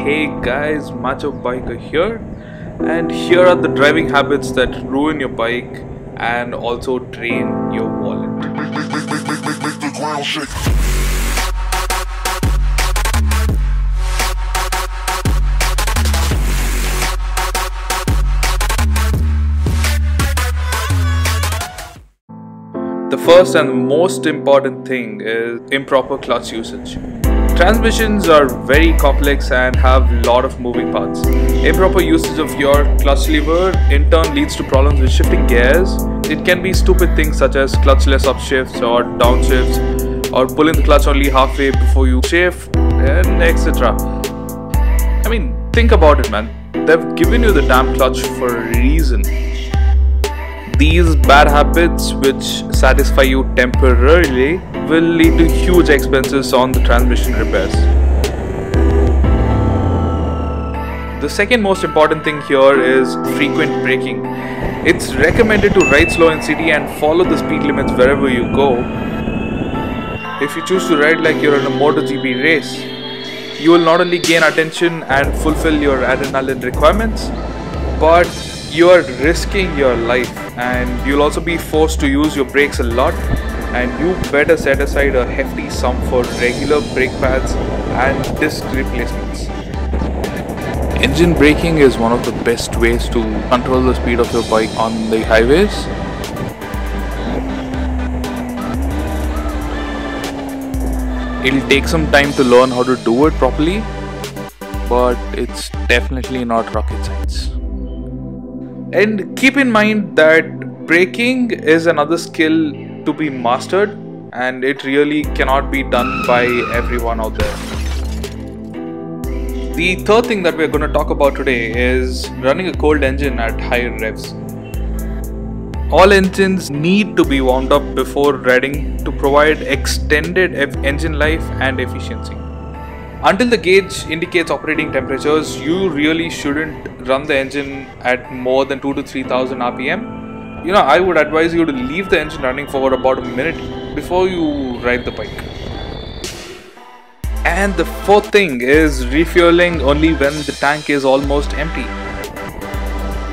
Hey guys, Macho Biker here, and here are the driving habits that ruin your bike and also drain your wallet. The first and most important thing is improper clutch usage. Transmissions are very complex and have a lot of moving parts. Improper usage of your clutch lever in turn leads to problems with shifting gears. It can be stupid things such as clutchless upshifts or downshifts, or pulling the clutch only halfway before you shift, and etc. I mean, think about it, man. They've given you the damn clutch for a reason. These bad habits, which satisfy you temporarily, will lead to huge expenses on the transmission repairs. The second most important thing here is frequent braking. It's recommended to ride slow in city and follow the speed limits wherever you go. If you choose to ride like you're in a MotoGP race, you will not only gain attention and fulfill your adrenaline requirements, but you are risking your life, and you'll also be forced to use your brakes a lot, and you better set aside a hefty sum for regular brake pads and disc replacements. Engine braking is one of the best ways to control the speed of your bike on the highways. It'll take some time to learn how to do it properly, but it's definitely not rocket science. And keep in mind that braking is another skill to be mastered, and it really cannot be done by everyone out there. The third thing that we're going to talk about today is running a cold engine at higher revs. All engines need to be warmed up before riding to provide extended engine life and efficiency. Until the gauge indicates operating temperatures, you really shouldn't run the engine at more than 2,000 to 3,000 RPM. I would advise you to leave the engine running for about a minute before you ride the bike. And the fourth thing is refueling only when the tank is almost empty.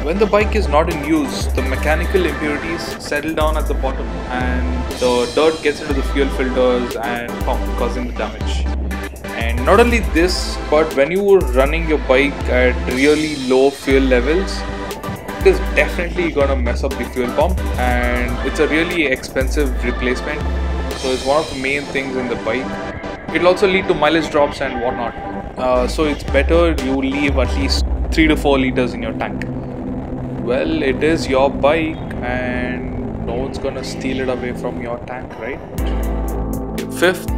When the bike is not in use, the mechanical impurities settle down at the bottom and the dirt gets into the fuel filters and pump, causing the damage. And not only this, but when you were running your bike at really low fuel levels, it is definitely gonna mess up the fuel pump, and it's a really expensive replacement. So it's one of the main things in the bike. It'll also lead to mileage drops and whatnot. So it's better you leave at least 3 to 4 liters in your tank. Well, it is your bike and no one's gonna steal it away from your tank, right? Fifth,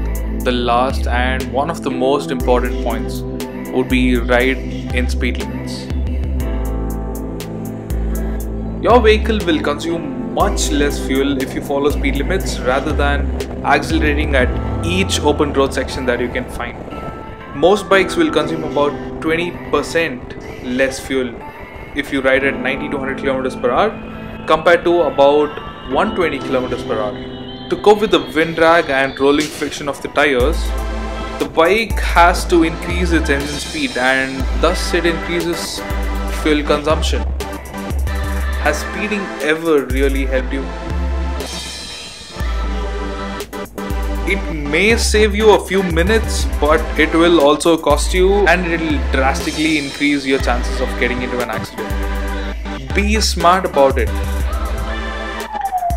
the last and one of the most important points would be ride in speed limits. Your vehicle will consume much less fuel if you follow speed limits rather than accelerating at each open road section that you can find. Most bikes will consume about 20% less fuel if you ride at 90 to 100 km per hour compared to about 120 km per hour. To cope with the wind drag and rolling friction of the tires, the bike has to increase its engine speed, and thus it increases fuel consumption. Has speeding ever really helped you? It may save you a few minutes, but it will also cost you, and it will drastically increase your chances of getting into an accident. Be smart about it.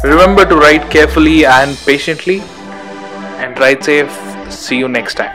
Remember to ride carefully and patiently, and ride safe. See you next time.